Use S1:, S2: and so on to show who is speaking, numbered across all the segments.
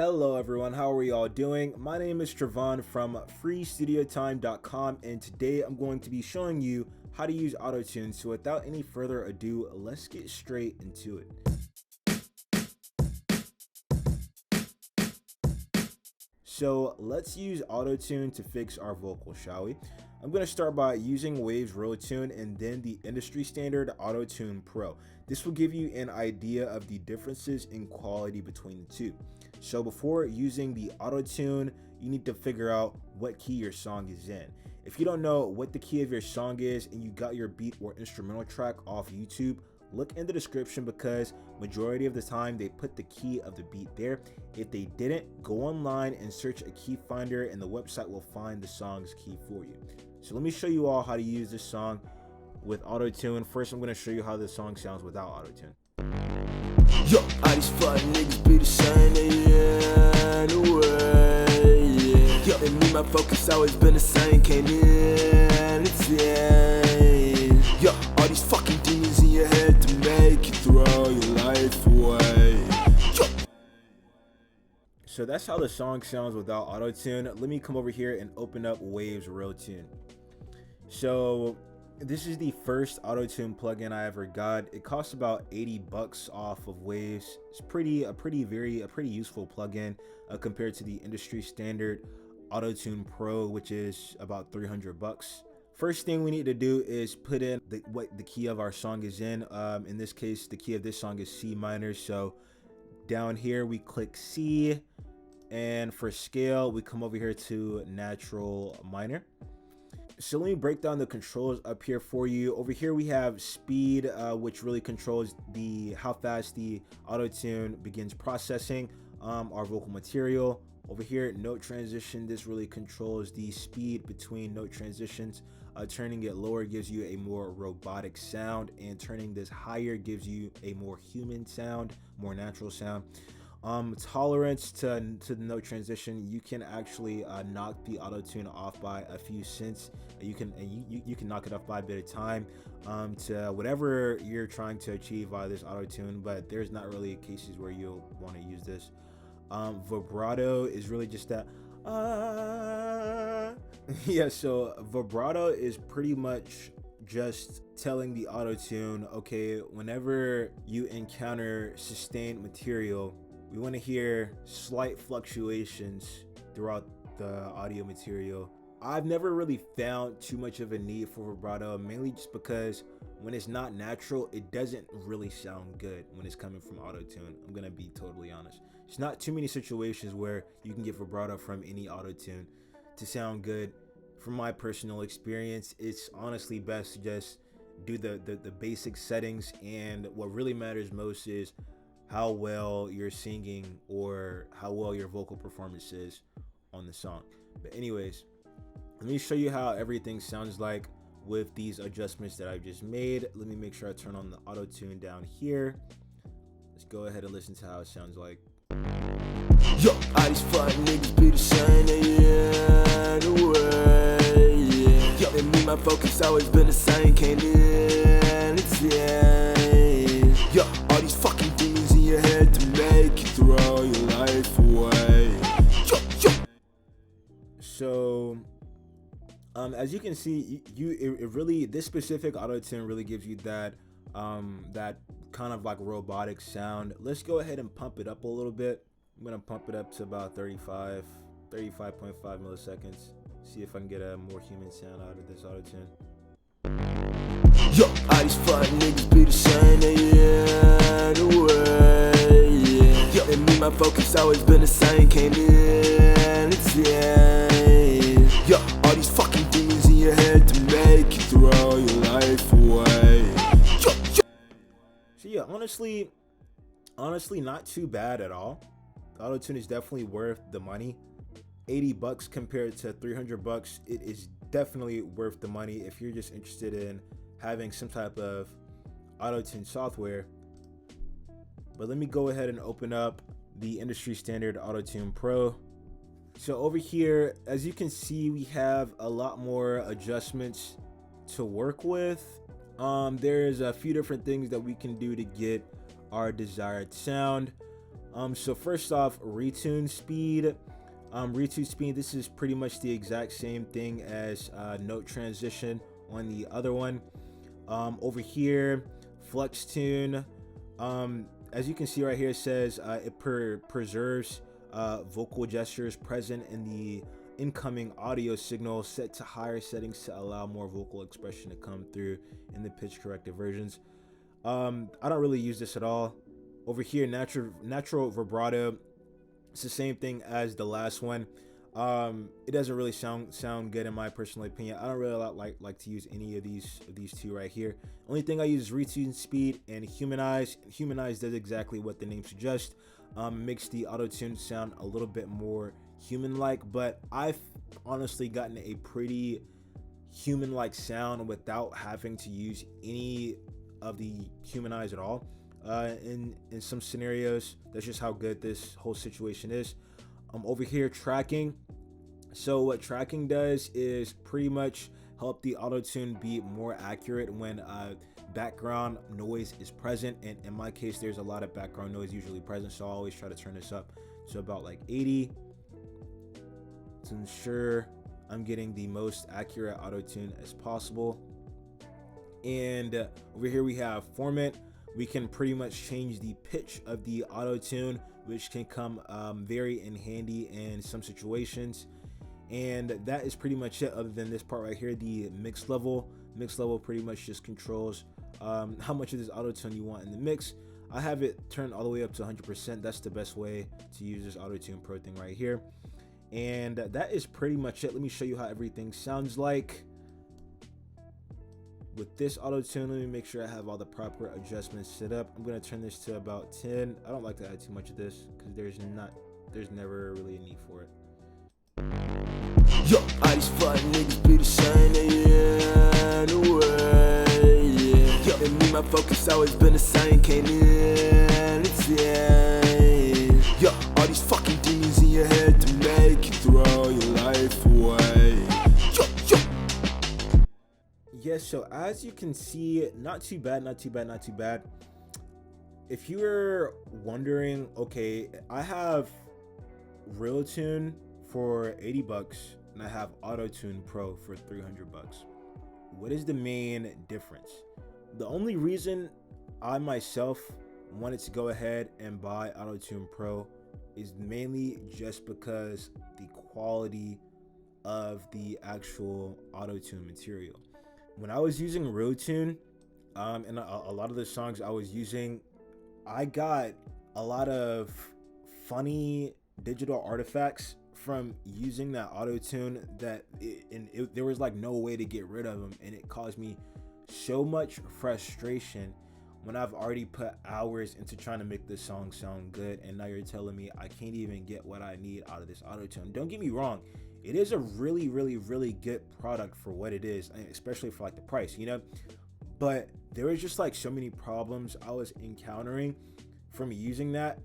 S1: Hello everyone, how are we all doing? My name is Trevon from freestudiotime.com, and today I'm going to be showing you how to use Autotune. So without any further ado, let's get straight into it. So let's use Autotune to fix our vocals, shall we? I'm going to start by using Waves Realtune and then the industry standard Autotune Pro. This will give you an idea of the differences in quality between the two. So before using the Autotune, you need to figure out what key your song is in. If you don't know what the key of your song is and you got your beat or instrumental track off YouTube, look in the description because majority of the time they put the key of the beat there. If they didn't, go online and search a key finder and the website will find the song's key for you. So let me show you all how to use this song with Autotune. First, I'm going to show you how this song sounds without Autotune.
S2: Yo, all these fuck niggas be the same, anyway, yeah. Yo, and me, my focus always been the same, can't entertain. Yo, all these fucking demons in your head to make you throw your life away. Yo.
S1: So that's how the song sounds without Autotune. Let me come over here and open up Waves Realtune. So this is the first Autotune plugin I ever got. It costs about 80 bucks off of Waves. It's a pretty useful plugin compared to the industry standard Autotune Pro, which is about 300 bucks. First thing we need to do is put in what the key of our song is in. In this case, the key of this song is C minor. So down here we click C, and for scale we come over here to natural minor. So let me break down the controls up here for you. Over here we have speed, which really controls how fast the Autotune begins processing our vocal material. Over here, note transition, this really controls the speed between note transitions. Turning it lower gives you a more robotic sound, and turning this higher gives you a more human sound, more natural sound. Tolerance to the note transition, you can actually knock the Autotune off by a few cents. You can knock it off by a bit of time to whatever you're trying to achieve via this Autotune, but there's not really cases where you'll want to use this. Vibrato is really just that yeah, so vibrato is pretty much just telling the Autotune, okay, whenever you encounter sustained material, we want to hear slight fluctuations throughout the audio material. I've never really found too much of a need for vibrato, mainly just because when it's not natural, it doesn't really sound good when it's coming from Autotune. I'm gonna be totally honest. It's not too many situations where you can get vibrato from any Autotune to sound good. From my personal experience, it's honestly best to just do the basic settings, and what really matters most is how well you're singing or how well your vocal performance is on the song. But anyways, let me show you how everything sounds like with these adjustments that I've just made. Let me make sure I turn on the Autotune down here. Let's go ahead and listen to how it sounds like.
S2: Yo, all these fuck niggas be the same, anyway, yeah. Yo, and me, my focus always been the same, can't entertain. Yo, all these fucking demons in your head to make you throw your life away. Yo, yo.
S1: So as you can see, this specific Autotune really gives you that that kind of like robotic sound. Let's go ahead and pump it up a little bit. I'm gonna pump it up to about 35.5 milliseconds. See if I can get a more human sound out of this Autotune.
S2: Yo, all these fuck niggas be the same, anyway, yeah. Yo, and me, my focus always been the same, can't entertain. Yo, all these fucking demons in your head to make you throw your life away. Yo, yo.
S1: So yeah, honestly not too bad at all. Autotune is definitely worth the money. 80 bucks compared to 300 bucks, it is definitely worth the money if you're just interested in having some type of Autotune software. But let me go ahead and open up the industry standard Autotune Pro. So over here, as you can see, we have a lot more adjustments to work with. There's a few different things that we can do to get our desired sound. So first off, retune speed. Retune speed, this is pretty much the exact same thing as note transition on the other one. Over here, flex tune. As you can see right here, it says it preserves vocal gestures present in the incoming audio signal, set to higher settings to allow more vocal expression to come through in the pitch corrected versions. I don't really use this at all. Over here, natural vibrato. It's the same thing as the last one. It doesn't really sound good in my personal opinion. I don't really like to use any of these two right here. Only thing I use is retune speed and humanize. Humanize does exactly what the name suggests. Makes the auto-tune sound a little bit more human-like, but I've honestly gotten a pretty human-like sound without having to use any of the humanize at all. In some scenarios, that's just how good this whole situation is. Over here, tracking. So what tracking does is pretty much help the auto-tune be more accurate when background noise is present, and in my case there's a lot of background noise usually present, so I always try to turn this up to about like 80 to ensure I'm getting the most accurate auto-tune as possible. And over here we have format. We can pretty much change the pitch of the auto-tune, which can come very in handy in some situations. And that is pretty much it, other than this part right here, the mix level. Mix level pretty much just controls how much of this auto-tune you want in the mix. I have it turned all the way up to 100%. That's the best way to use this Autotune Pro thing right here. And that is pretty much it. Let me show you how everything sounds like with this auto-tune. Let me make sure I have all the proper adjustments set up. I'm going to turn this to about 10. I don't like to add too much of this because there's never really a need for it.
S2: Yo, all these fuck niggas be the same, yeah, anyway, yeah. Yo, and me, my focus always been the same, can't entertain. Yo, all these fucking demons in your head to make you throw your life away. Yo, yo.
S1: Yes, so as you can see, not too bad. If you were wondering, okay, I have Realtune for 80 bucks and I have Autotune Pro for 300 bucks. What is the main difference? The only reason I myself wanted to go ahead and buy Autotune Pro is mainly just because the quality of the actual Autotune material. When I was using Realtune, and a lot of the songs I was using, I got a lot of funny digital artifacts from using that auto-tune that there was like no way to get rid of them, and it caused me so much frustration when I've already put hours into trying to make this song sound good, and now you're telling me I can't even get what I need out of this auto-tune. Don't get me wrong, it is a really good product for what it is, especially for like the price, you know, but there was just like so many problems I was encountering from using that.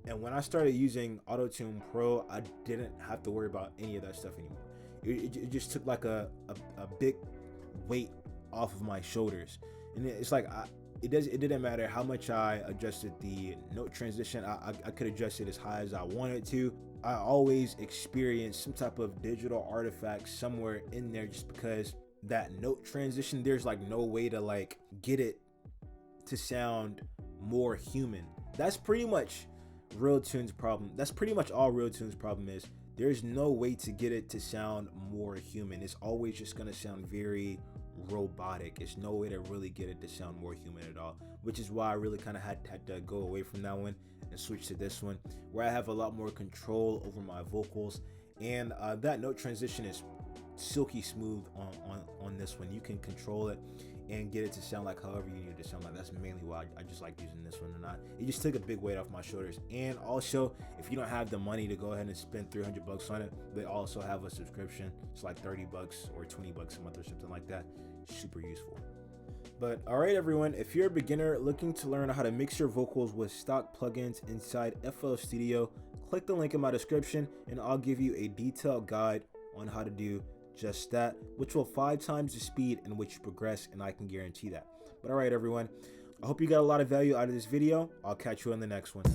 S1: And when I started using Autotune Pro, I didn't have to worry about any of that stuff anymore. It just took like a big weight off of my shoulders. And it's like it didn't matter how much I adjusted the note transition. I could adjust it as high as I wanted to. I always experienced some type of digital artifact somewhere in there, just because that note transition, there's like no way to like get it to sound more human. That's pretty much Realtune's problem. That's pretty much all Realtune's problem is. There's no way to get it to sound more human. It's always just gonna sound very robotic. It's no way to really get it to sound more human at all, which is why I really kind of had to go away from that one and switch to this one, where I have a lot more control over my vocals, and that note transition is silky smooth on this one. You can control it and get it to sound like however you need it to sound like. That's mainly why I just like using this one. And it just took a big weight off my shoulders. And also, if you don't have the money to go ahead and spend 300 bucks on it, they also have a subscription. It's like 30 bucks or 20 bucks a month or something like that. Super useful. But all right, everyone, if you're a beginner looking to learn how to mix your vocals with stock plugins inside FL Studio, click the link in my description and I'll give you a detailed guide on how to do just that, which will 5 times the speed in which you progress, and I can guarantee that. But all right, everyone, I hope you got a lot of value out of this video. I'll catch you on the next one.